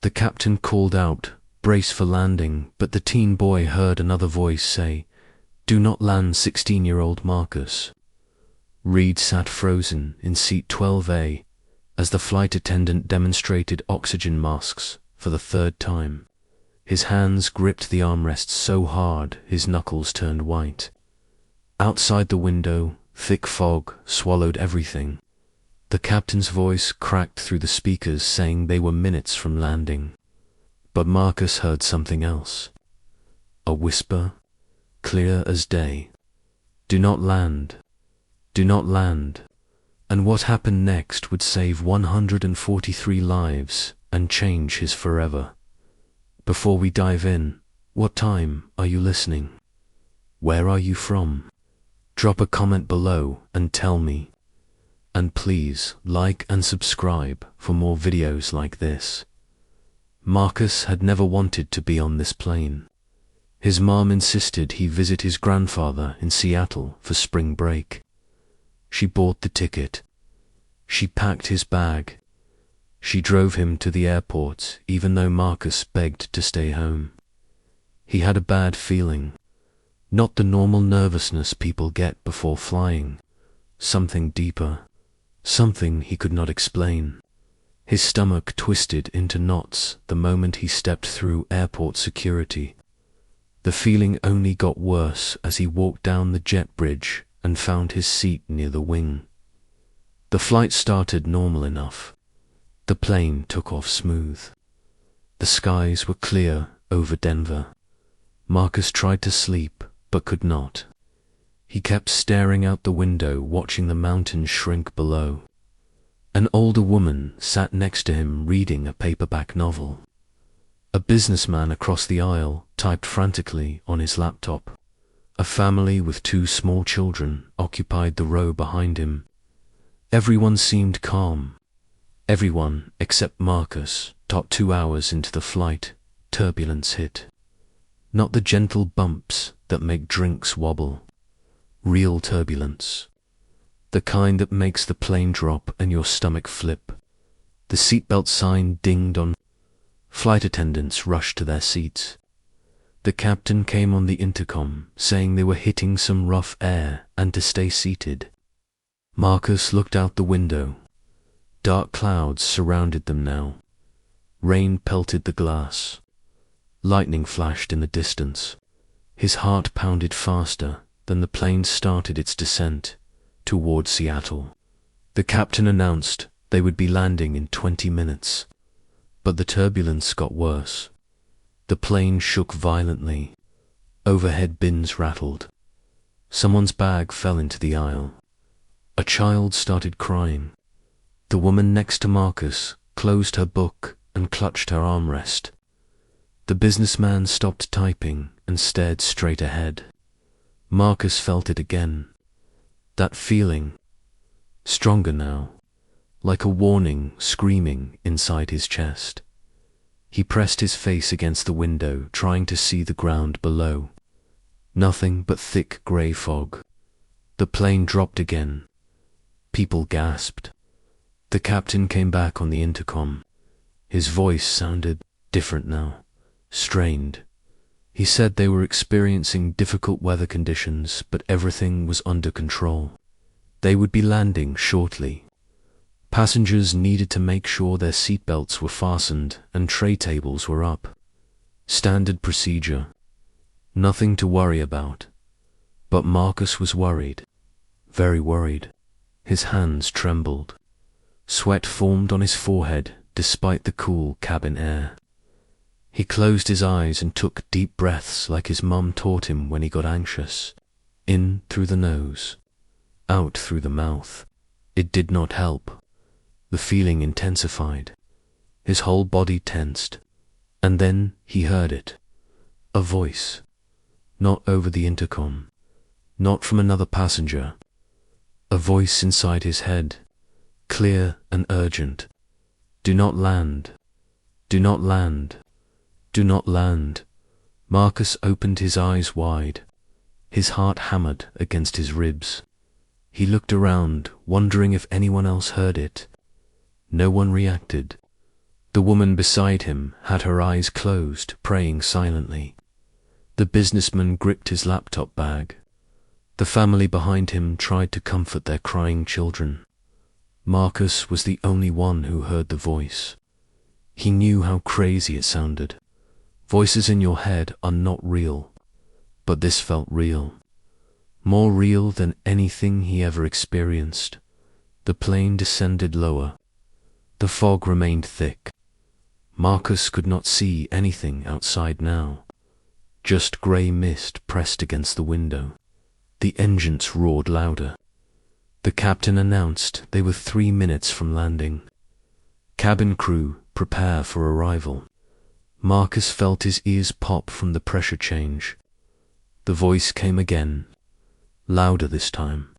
The captain called out, "Brace for landing," but the teen boy heard another voice say, "Do not land, 16-year-old Marcus." Reed sat frozen in seat 12A as the flight attendant demonstrated oxygen masks for the third time. His hands gripped the armrests so hard his knuckles turned white. Outside the window, thick fog swallowed everything. The captain's voice cracked through the speakers saying they were minutes from landing. But Marcus heard something else. A whisper, clear as day. "Do not land. Do not land." And what happened next would save 143 lives and change his forever. Before we dive in, what time are you listening? Where are you from? Drop a comment below and tell me. And please like and subscribe for more videos like this. Marcus had never wanted to be on this plane. His mom insisted he visit his grandfather in Seattle for spring break. She bought the ticket. She packed his bag. She drove him to the airport even though Marcus begged to stay home. He had a bad feeling. Not the normal nervousness people get before flying. Something deeper. Something he could not explain. His stomach twisted into knots the moment he stepped through airport security. The feeling only got worse as he walked down the jet bridge and found his seat near the wing. The flight started normal enough. The plane took off smooth. The skies were clear over Denver. Marcus tried to sleep, but could not. He kept staring out the window, watching the mountains shrink below. An older woman sat next to him reading a paperback novel. A businessman across the aisle typed frantically on his laptop. A family with 2 small children occupied the row behind him. Everyone seemed calm. Everyone except Marcus. Top 2 hours into the flight, turbulence hit. Not the gentle bumps that make drinks wobble. Real turbulence. The kind that makes the plane drop and your stomach flip. The seatbelt sign dinged on. Flight attendants rushed to their seats. The captain came on the intercom, saying they were hitting some rough air and to stay seated. Marcus looked out the window. Dark clouds surrounded them now. Rain pelted the glass. Lightning flashed in the distance. His heart pounded faster than the plane started its descent toward Seattle. The captain announced they would be landing in 20 minutes. But the turbulence got worse. The plane shook violently. Overhead bins rattled. Someone's bag fell into the aisle. A child started crying. The woman next to Marcus closed her book and clutched her armrest. The businessman stopped typing and stared straight ahead. Marcus felt it again. That feeling, stronger now, like a warning screaming inside his chest. He pressed his face against the window, trying to see the ground below. Nothing but thick grey fog. The plane dropped again. People gasped. The captain came back on the intercom. His voice sounded different now, strained. He said they were experiencing difficult weather conditions, but everything was under control. They would be landing shortly. Passengers needed to make sure their seatbelts were fastened and tray tables were up. Standard procedure. Nothing to worry about. But Marcus was worried. Very worried. His hands trembled. Sweat formed on his forehead despite the cool cabin air. He closed his eyes and took deep breaths like his mum taught him when he got anxious. In through the nose, out through the mouth. It did not help. The feeling intensified. His whole body tensed. And then he heard it. A voice. Not over the intercom. Not from another passenger. A voice inside his head. Clear and urgent. Do not land. Do not land. Do not land. Marcus opened his eyes wide. His heart hammered against his ribs. He looked around, wondering if anyone else heard it. No one reacted. The woman beside him had her eyes closed, praying silently. The businessman gripped his laptop bag. The family behind him tried to comfort their crying children. Marcus was the only one who heard the voice. He knew how crazy it sounded. Voices in your head are not real, but this felt real. More real than anything he ever experienced. The plane descended lower. The fog remained thick. Marcus could not see anything outside now. Just grey mist pressed against the window. The engines roared louder. The captain announced they were 3 minutes from landing. Cabin crew, prepare for arrival. Marcus felt his ears pop from the pressure change. The voice came again, louder this time.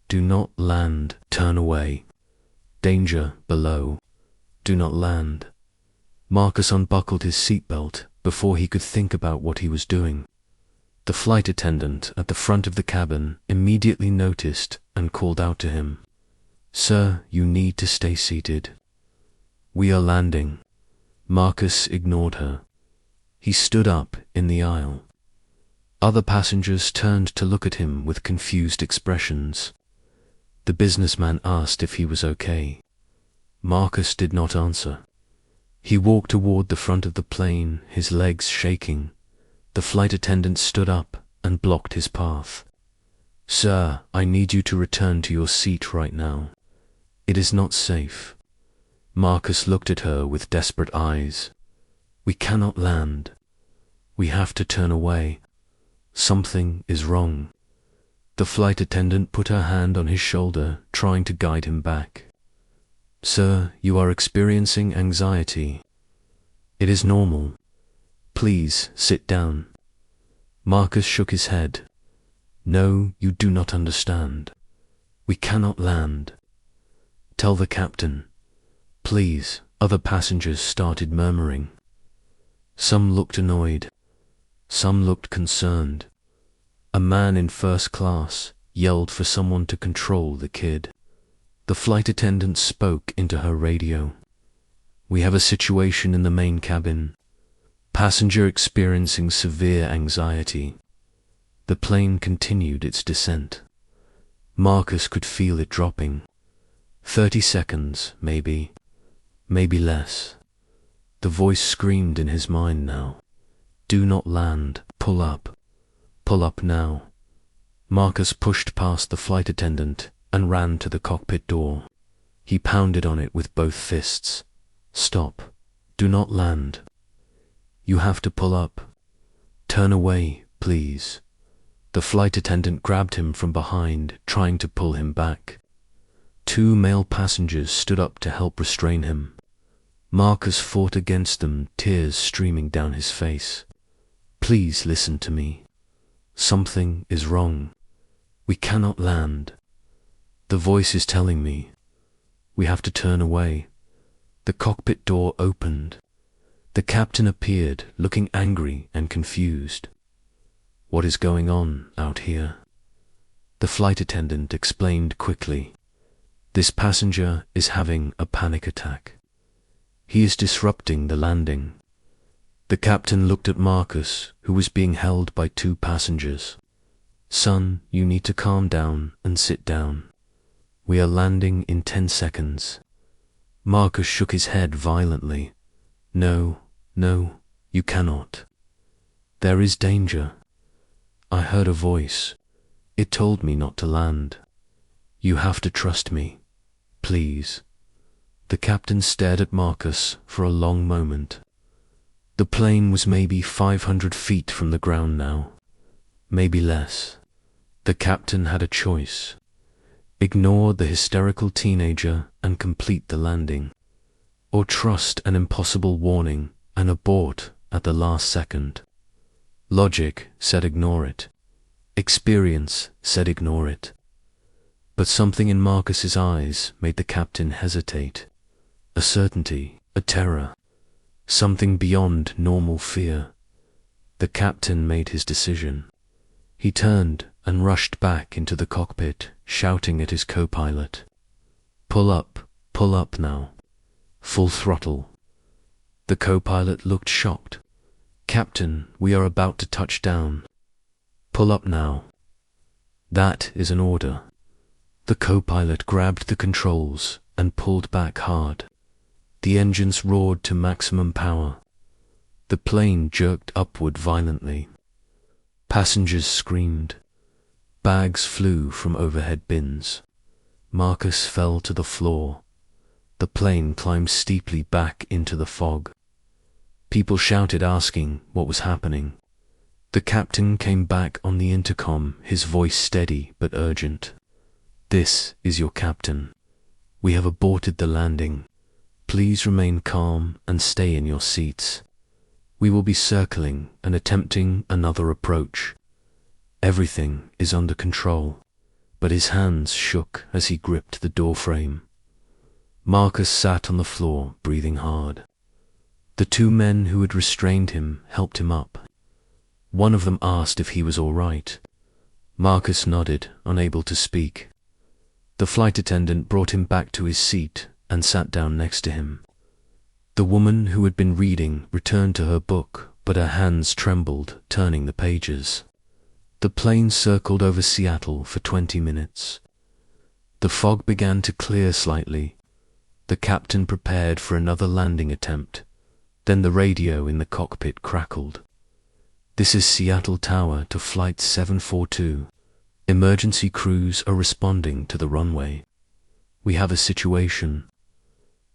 Do not land, turn away. Danger below. Do not land. Marcus unbuckled his seatbelt before he could think about what he was doing. The flight attendant at the front of the cabin immediately noticed and called out to him, "Sir, you need to stay seated. We are landing." Marcus ignored her. He stood up in the aisle. Other passengers turned to look at him with confused expressions. The businessman asked if he was okay. Marcus did not answer. He walked toward the front of the plane, his legs shaking. The flight attendant stood up and blocked his path. "Sir, I need you to return to your seat right now. It is not safe." Marcus looked at her with desperate eyes. "We cannot land. We have to turn away. Something is wrong." The flight attendant put her hand on his shoulder, trying to guide him back. "Sir, you are experiencing anxiety. It is normal. Please sit down." Marcus shook his head. "No, you do not understand. We cannot land. Tell the captain. Please." Other passengers started murmuring. Some looked annoyed. Some looked concerned. A man in first class yelled for someone to control the kid. The flight attendant spoke into her radio. "We have a situation in the main cabin. Passenger experiencing severe anxiety." The plane continued its descent. Marcus could feel it dropping. 30 seconds, maybe less. The voice screamed in his mind now. "Do not land. Pull up. Pull up now." Marcus pushed past the flight attendant and ran to the cockpit door. He pounded on it with both fists. "Stop. Do not land. You have to pull up. Turn away, please." The flight attendant grabbed him from behind, trying to pull him back. 2 male passengers stood up to help restrain him. Marcus fought against them, tears streaming down his face. "Please listen to me. Something is wrong. We cannot land. The voice is telling me. We have to turn away." The cockpit door opened. The captain appeared, looking angry and confused. "What is going on out here?" The flight attendant explained quickly. "This passenger is having a panic attack. He is disrupting the landing." The captain looked at Marcus, who was being held by 2 passengers. "Son, you need to calm down and sit down. We are landing in 10 seconds. Marcus shook his head violently. No, you cannot. There is danger. I heard a voice. It told me not to land. You have to trust me. Please." The captain stared at Marcus for a long moment. The plane was maybe 500 feet from the ground now. Maybe less. The captain had a choice. Ignore the hysterical teenager and complete the landing, or trust an impossible warning and abort at the last second. Logic said ignore it. Experience said ignore it. But something in Marcus's eyes made the captain hesitate. A certainty, a terror, something beyond normal fear. The captain made his decision. He turned and rushed back into the cockpit, shouting at his co-pilot. Pull up now. Full throttle. The co-pilot looked shocked. "Captain, we are about to touch down. Pull up now." "That is an order." The co-pilot grabbed the controls and pulled back hard. The engines roared to maximum power. The plane jerked upward violently. Passengers screamed. Bags flew from overhead bins. Marcus fell to the floor. The plane climbed steeply back into the fog. People shouted, asking what was happening. The captain came back on the intercom, his voice steady but urgent. "This is your captain. We have aborted the landing. Please remain calm and stay in your seats. We will be circling and attempting another approach. Everything is under control." But his hands shook as he gripped the doorframe. Marcus sat on the floor, breathing hard. The two men who had restrained him helped him up. One of them asked if he was all right. Marcus nodded, unable to speak. The flight attendant brought him back to his seat and sat down next to him. The woman who had been reading returned to her book, but her hands trembled, turning the pages. The plane circled over Seattle for 20 minutes. The fog began to clear slightly. The captain prepared for another landing attempt. Then the radio in the cockpit crackled. "This is Seattle Tower to Flight 742. Emergency crews are responding to the runway. We have a situation."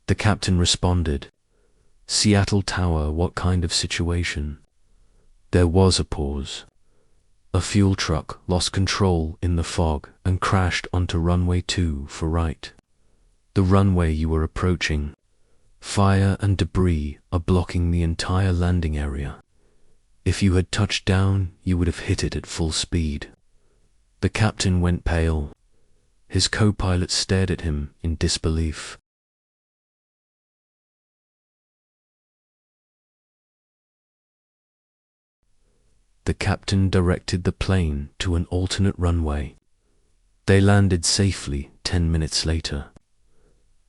The captain responded. "Seattle Tower, what kind of situation?" There was a pause. A fuel truck lost control in the fog and crashed onto runway 2 for right. The runway you were approaching. Fire and debris are blocking the entire landing area. If you had touched down, you would have hit it at full speed. The captain went pale. His co-pilot stared at him in disbelief. The captain directed the plane to an alternate runway. They landed safely 10 minutes later.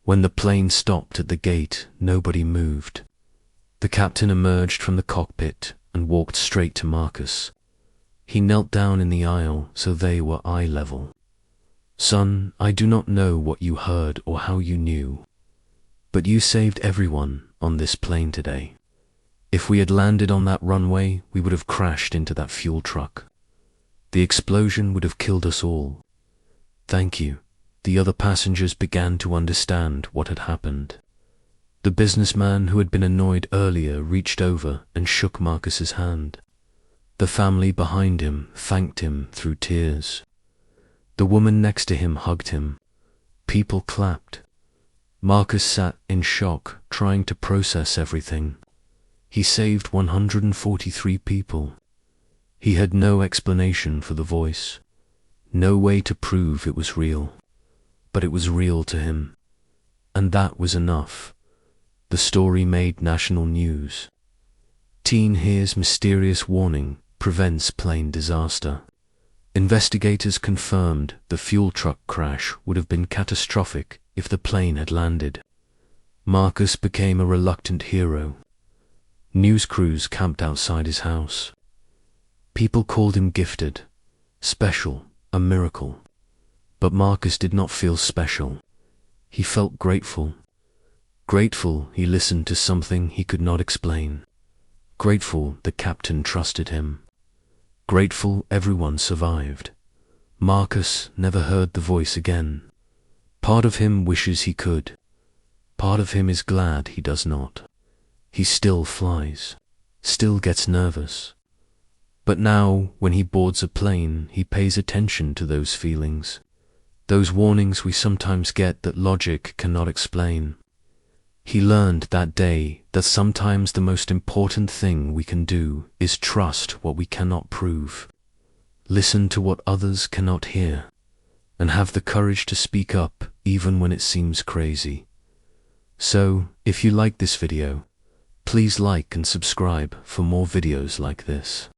When the plane stopped at the gate, nobody moved. The captain emerged from the cockpit and walked straight to Marcus. He knelt down in the aisle so they were eye level. "Son, I do not know what you heard or how you knew, but you saved everyone on this plane today. If we had landed on that runway, we would have crashed into that fuel truck. The explosion would have killed us all. Thank you." The other passengers began to understand what had happened. The businessman who had been annoyed earlier reached over and shook Marcus's hand. The family behind him thanked him through tears. The woman next to him hugged him. People clapped. Marcus sat in shock, trying to process everything. He saved 143 people. He had no explanation for the voice, no way to prove it was real. But it was real to him. And that was enough. The story made national news. Teen hears mysterious warning, prevents plane disaster. Investigators confirmed the fuel truck crash would have been catastrophic if the plane had landed. Marcus became a reluctant hero. News crews camped outside his house. People called him gifted, special, a miracle. But Marcus did not feel special. He felt grateful. Grateful he listened to something he could not explain. Grateful the captain trusted him. Grateful everyone survived. Marcus never heard the voice again. Part of him wishes he could. Part of him is glad he does not. He still flies, still gets nervous. But now, when he boards a plane, he pays attention to those feelings. Those warnings we sometimes get that logic cannot explain. He learned that day that sometimes the most important thing we can do is trust what we cannot prove, listen to what others cannot hear, and have the courage to speak up even when it seems crazy. So, if you like this video, please like and subscribe for more videos like this.